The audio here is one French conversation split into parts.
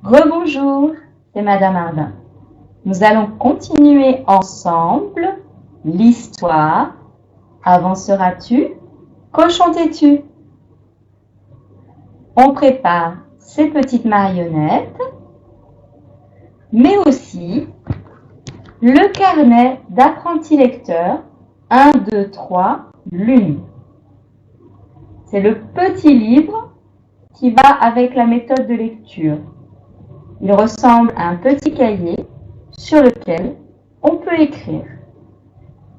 Rebonjour, c'est Madame Ardin. Nous allons continuer ensemble l'histoire. Avanceras-tu? Cochon têtu. On prépare ces petites marionnettes, mais aussi le carnet d'apprenti lecteur 1, 2, 3, Lune. C'est le petit livre qui va avec la méthode de lecture. Il ressemble à un petit cahier sur lequel on peut écrire.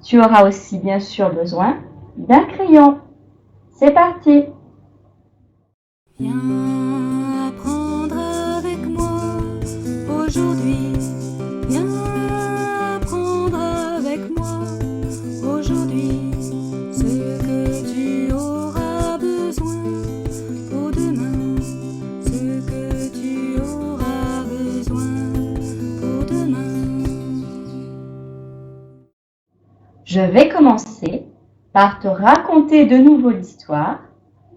Tu auras aussi bien sûr besoin d'un crayon. C'est parti! Viens apprendre avec moi aujourd'hui. Viens apprendre avec moi aujourd'hui ce que tu auras besoin pour demain. Ce que tu auras besoin pour demain. Je vais commencer par te raconter de nouveau l'histoire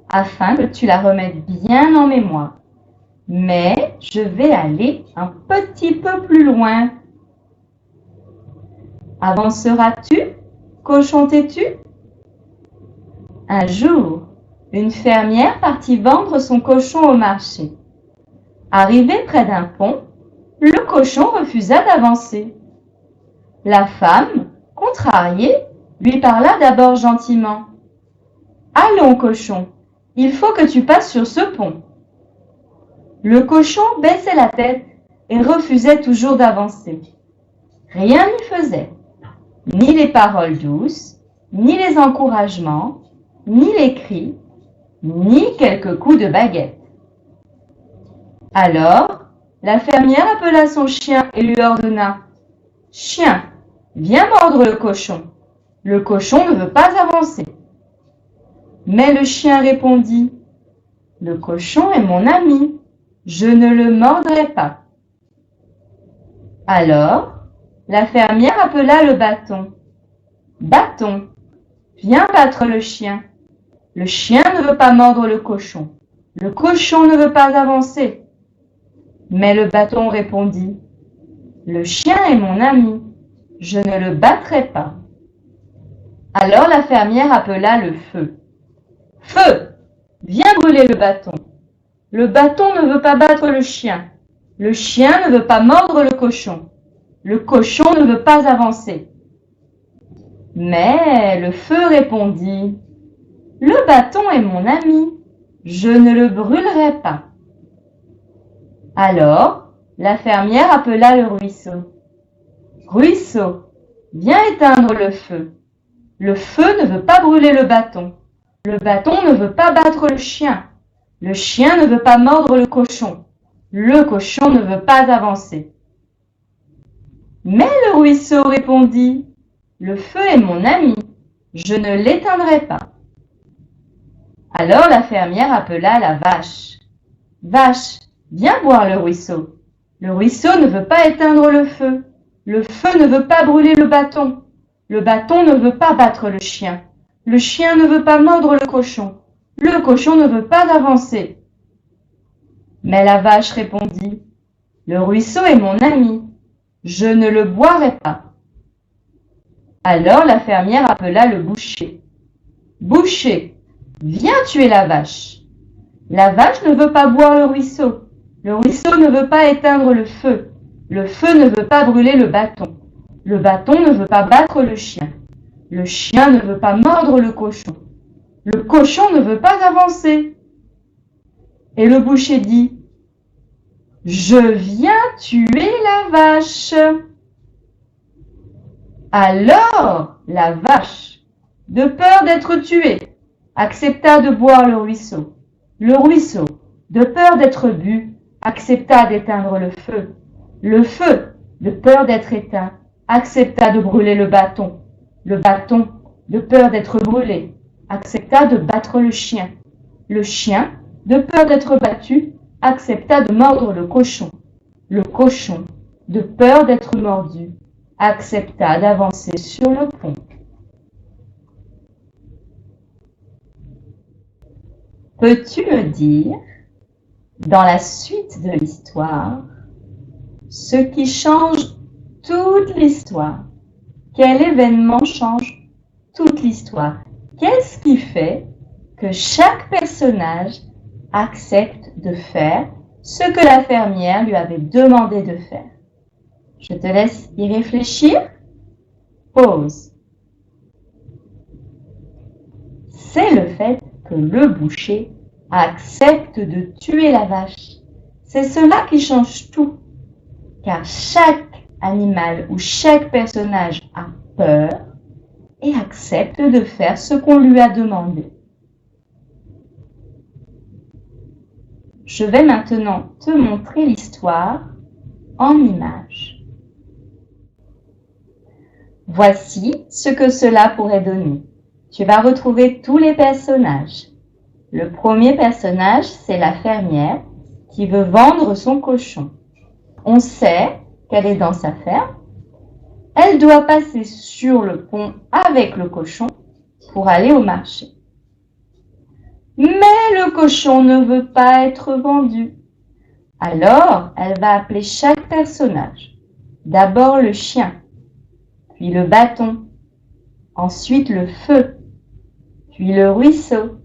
afin que tu la remettes bien en mémoire. Mais je vais aller un petit peu plus loin. Avanceras-tu, cochon têtu? Un jour, une fermière partit vendre son cochon au marché. Arrivé près d'un pont, le cochon refusa d'avancer. La femme, contrariée, lui parla d'abord gentiment. « Allons, cochon, il faut que tu passes sur ce pont. » Le cochon baissait la tête et refusait toujours d'avancer. Rien n'y faisait, ni les paroles douces, ni les encouragements, ni les cris, ni quelques coups de baguette. Alors, la fermière appela son chien et lui ordonna « Chien, viens mordre le cochon. Le cochon ne veut pas avancer. » Mais le chien répondit « Le cochon est mon ami, je ne le mordrai pas. » Alors, la fermière appela le bâton. « Bâton, viens battre le chien. Le chien ne veut pas mordre le cochon. Le cochon ne veut pas avancer. » Mais le bâton répondit « Le chien est mon ami, je ne le battrai pas. » Alors la fermière appela le feu. « Feu, viens brûler le bâton. Le bâton ne veut pas battre le chien. Le chien ne veut pas mordre le cochon. Le cochon ne veut pas avancer. » Mais le feu répondit « Le bâton est mon ami, je ne le brûlerai pas. » Alors, la fermière appela le ruisseau. « Ruisseau, viens éteindre le feu. Le feu ne veut pas brûler le bâton. Le bâton ne veut pas battre le chien. Le chien ne veut pas mordre le cochon. Le cochon ne veut pas avancer. » Mais le ruisseau répondit « Le feu est mon ami, je ne l'éteindrai pas. » Alors la fermière appela la vache. « Vache, viens boire le ruisseau. Le ruisseau ne veut pas éteindre le feu. Le feu ne veut pas brûler le bâton. Le bâton ne veut pas battre le chien. Le chien ne veut pas mordre le cochon. Le cochon ne veut pas avancer. » Mais la vache répondit « Le ruisseau est mon ami, je ne le boirai pas. » Alors la fermière appela le boucher. « Boucher, viens tuer la vache. La vache ne veut pas boire le ruisseau. Le ruisseau ne veut pas éteindre le feu. Le feu ne veut pas brûler le bâton. Le bâton ne veut pas battre le chien. Le chien ne veut pas mordre le cochon. Le cochon ne veut pas avancer. » Et le boucher dit « Je viens tuer la vache. » Alors la vache, de peur d'être tuée, accepta de boire le ruisseau. Le ruisseau, de peur d'être bu, accepta d'éteindre le feu. Le feu, de peur d'être éteint, accepta de brûler le bâton. Le bâton, de peur d'être brûlé, accepta de battre le chien. Le chien, de peur d'être battu, accepta de mordre le cochon. Le cochon, de peur d'être mordu, accepta d'avancer sur le pont. Peux-tu me dire, dans la suite suite de l'histoire, ce qui change toute l'histoire. Quel événement change toute l'histoire? Qu'est-ce qui fait que chaque personnage accepte de faire ce que la fermière lui avait demandé de faire? Je te laisse y réfléchir. Pause. C'est le fait que le boucher accepte de tuer la vache. C'est cela qui change tout, car chaque animal ou chaque personnage a peur et accepte de faire ce qu'on lui a demandé. Je vais maintenant te montrer l'histoire en images. Voici ce que cela pourrait donner. Tu vas retrouver tous les personnages. Le premier personnage, c'est la fermière qui veut vendre son cochon. On sait qu'elle est dans sa ferme. Elle doit passer sur le pont avec le cochon pour aller au marché. Mais le cochon ne veut pas être vendu. Alors, elle va appeler chaque personnage. D'abord le chien, puis le bâton, ensuite le feu, puis le ruisseau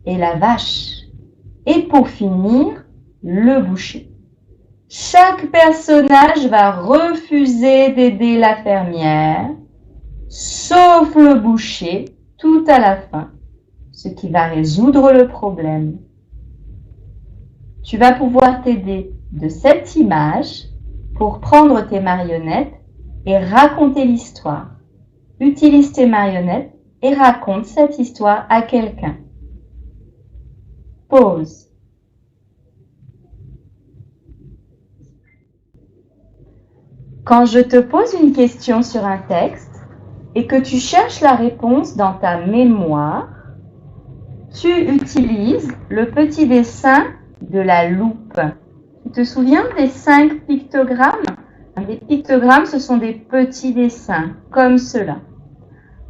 et la vache. Et pour finir, le boucher. Chaque personnage va refuser d'aider la fermière, sauf le boucher, tout à la fin, ce qui va résoudre le problème. Tu vas pouvoir t'aider de cette image pour prendre tes marionnettes et raconter l'histoire. Utilise tes marionnettes et raconte cette histoire à quelqu'un. Pause. Quand je te pose une question sur un texte et que tu cherches la réponse dans ta mémoire, tu utilises le petit dessin de la loupe. Tu te souviens des 5 pictogrammes? Les pictogrammes, ce sont des petits dessins, comme cela.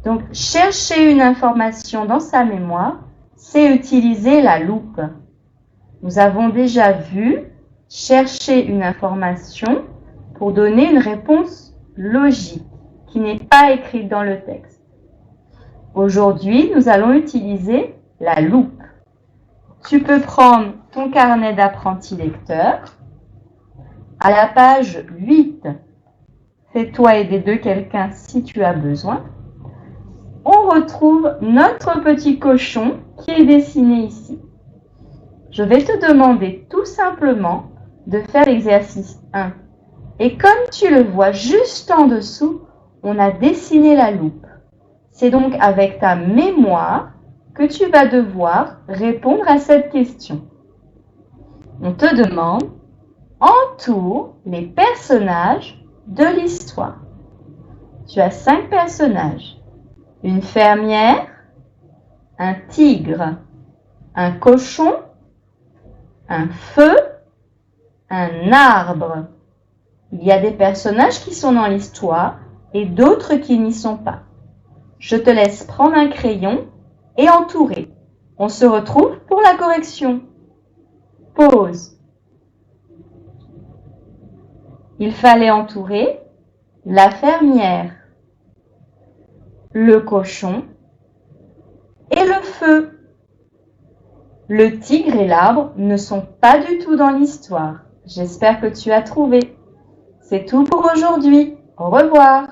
Donc, chercher une information dans sa mémoire, c'est utiliser la loupe. Nous avons déjà vu chercher une information pour donner une réponse logique qui n'est pas écrite dans le texte. Aujourd'hui, nous allons utiliser la loupe. Tu peux prendre ton carnet d'apprenti lecteur. À la page 8, fais-toi aider de quelqu'un si tu as besoin. On retrouve notre petit cochon qui est dessiné ici. Je vais te demander tout simplement de faire l'exercice 1. Et comme tu le vois juste en dessous, on a dessiné la loupe. C'est donc avec ta mémoire que tu vas devoir répondre à cette question. On te demande, entoure les personnages de l'histoire. Tu as 5 personnages. Une fermière, un tigre, un cochon, un feu, un arbre. Il y a des personnages qui sont dans l'histoire et d'autres qui n'y sont pas. Je te laisse prendre un crayon et entourer. On se retrouve pour la correction. Pause. Il fallait entourer la fermière, le cochon et le feu. Le tigre et l'arbre ne sont pas du tout dans l'histoire. J'espère que tu as trouvé. C'est tout pour aujourd'hui. Au revoir.